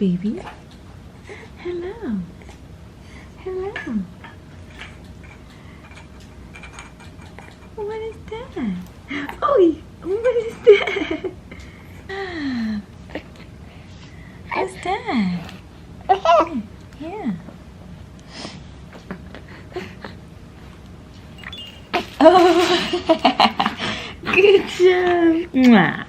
baby. Hello. Hello. What is that? Oh, what is that? What's that? Yeah. Oh, good job. Mwah.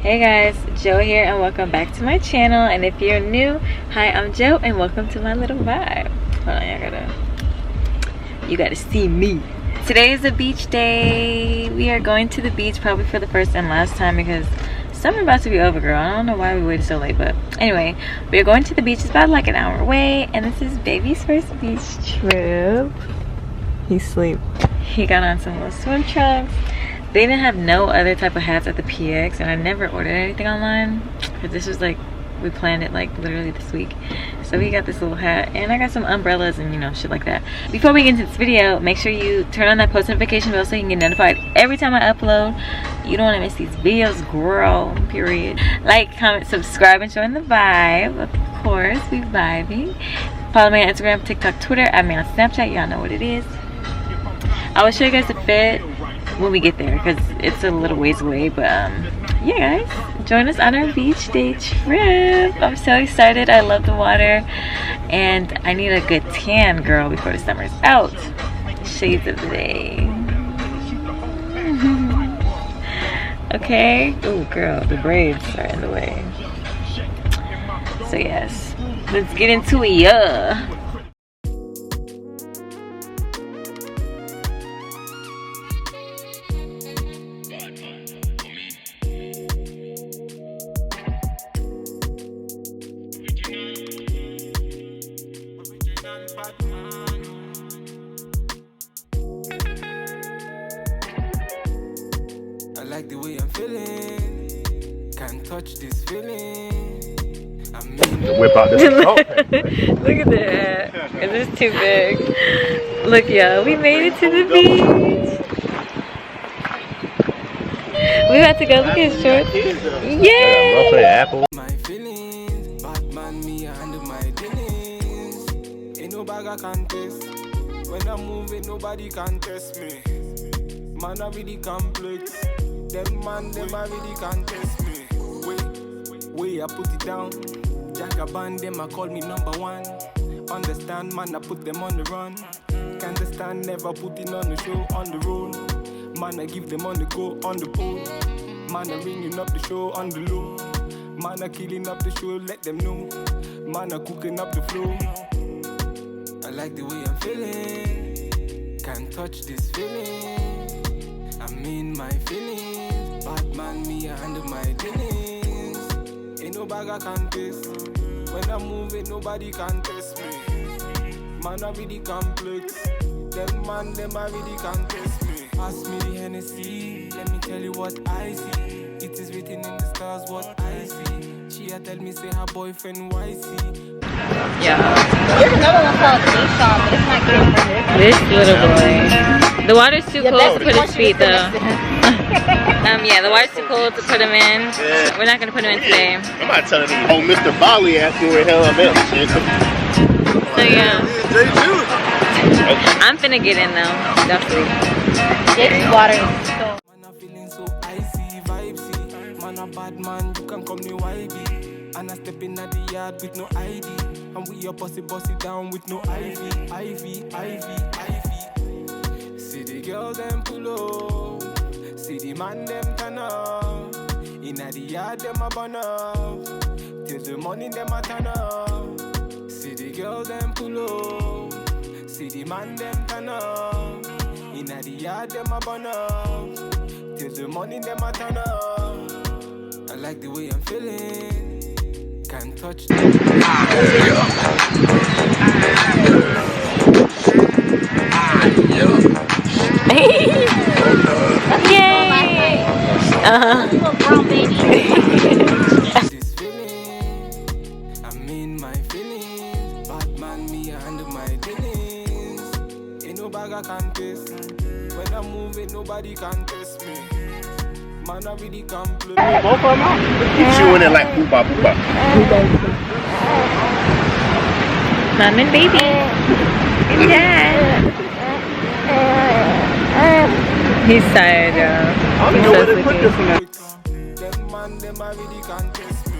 Hey guys, Joe here and welcome back to my channel. And if you're new, hi, I'm Joe and welcome to my little vibe. Hold on, you gotta see me. Today is a beach day. We are going to the beach probably for the first and last time because summer about to be over, girl. I don't know why we waited so late, but anyway, we are going to the beach. It's about like an hour away, and this is baby's first beach trip. He's asleep. He got on some little swim trunks. They didn't have no other type of hats at the PX, and I never ordered anything online because this was like, we planned it like literally this week. So he got this little hat, and I got some umbrellas and you know, shit like that. Before we get into this video, make sure you turn on that post notification bell so you can get notified every time I upload. You don't want to miss these videos, girl, period. Like, comment, subscribe, and join the vibe. Of course, we vibing. Follow me on Instagram, TikTok, Twitter. Add me on Snapchat. Y'all know what it is. I will show you guys the fit when we get there because it's a little ways away, but yeah guys, join us on our beach day trip. I'm so excited. I love the water and I need a good tan, girl, before the summer's out. Shades of the day. Okay. Oh girl, the braids are in the way. So yes, let's get into it. Yeah. I like the way I'm feeling. Can't touch this feeling. I mean, whip out this Look at that. Is this too big? Look, y'all, we made it to the beach. We had to go look at his shorts. Yay! Apple. my feelings. Batman, me, I handle my dealings. Ain't no bag I can taste. When I'm moving, nobody can test me. Man, I really complex. Them man, them I really can't test me. Way I put it down. Jagaban, them I call me #1. Understand, man, I put them on the run. Can't understand, never putting on the show on the road. Man, I give them on the go on the pole. Man, I ringing up the show on the low. Man, I killing up the show, let them know. Man, I cooking up the flow. I like the way I'm feeling. Can't touch this feeling. I'm in my feelings. Batman, me, I handle my dealings. Ain't no bag I can taste. When I'm moving, nobody can test me. Man, I really complex. Them man, them I really can't test me. Pass me the Hennessy. Let me tell you what I see. It is written in the stars what I see. She a tell me say her boyfriend YC. Yeah. There's another one called Seashore, but it's not good for this. This little boy. The water's too cold to put his feet though. Yeah, the water's too cold to put him in. Yeah. We're not gonna put him in today. I'm not telling you. Oh, Mr. Bali asked me where the hell I'm at. So yeah, Jay too. I'm finna get in though. Definitely. This water is so. Man, I'm feeling so icy, vibesy. Man, a bad man, you can call me YB. And I step in at the yard with no ID. And we a bossy down with no Ivy. See the girl them pull up. See the man them turn up. In at the yard them a burn up. Till the morning them a turn up. See the girl them pull up. See the man them turn up. In at the yard them a burn up. Till the morning them a turn up. I like the way I'm feeling. Can't touch Yay! Little brown baby. this feeling. I'm in my feelings. Batman, me, I handle my dealings. Ain't no bag I can taste. When I'm move it, nobody can test me. Man, I really can't play. Both of them out. Keep chewing it like poopa poopa. Mom and baby. And dad. He's tired, y'all. I don't know where to put this in. Them man, them I really can't test me.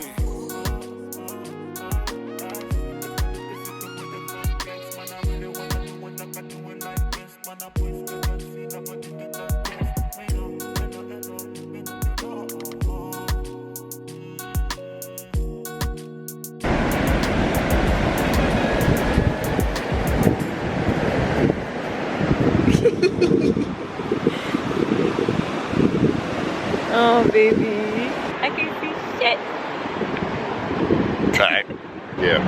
Oh, baby. I can see shit. Alright. Yeah.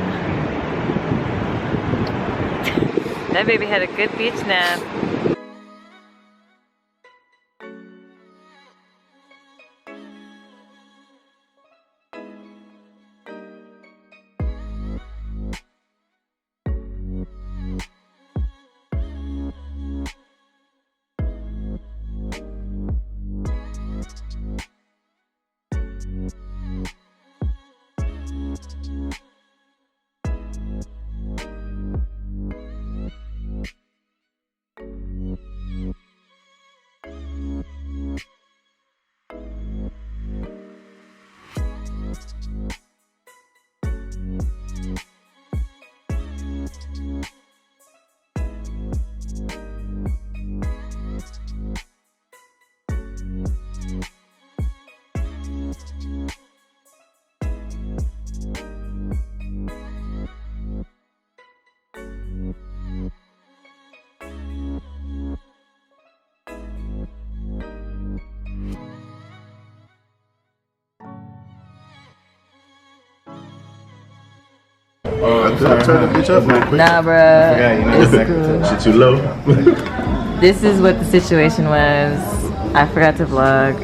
That baby had a good beach nap. I turned the bitch up real quick. Nah, bruh. Yeah, you know, shit too low. This is what the situation was. I forgot to vlog.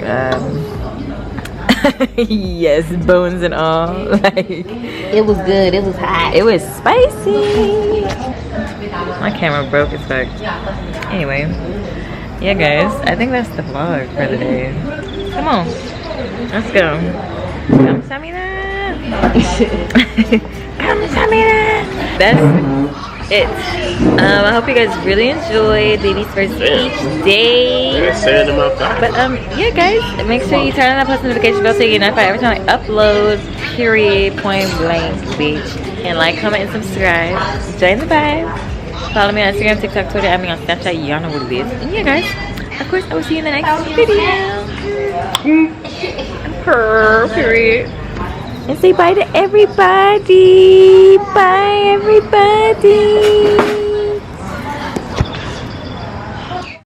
Yes, bones and all. Like, It was good. It was hot. it was spicy. My camera broke as fuck. Anyway, yeah, guys. I think that's the vlog for the day. Come on, let's go. Come tell me that. Come tell me that. That's it. I hope you guys really enjoyed baby's first beach day. They're saying them outside. But yeah, guys, make sure you turn on that post notification bell so you get notified every time I upload. Period. Point blank, bitch. And like, comment, and subscribe. Join the vibe. Follow me on Instagram, TikTok, Twitter. I mean on Snapchat. Y'all know what it is. And yeah, guys. Of course, I will see you in the next video. Period. And say bye to everybody. Bye, everybody.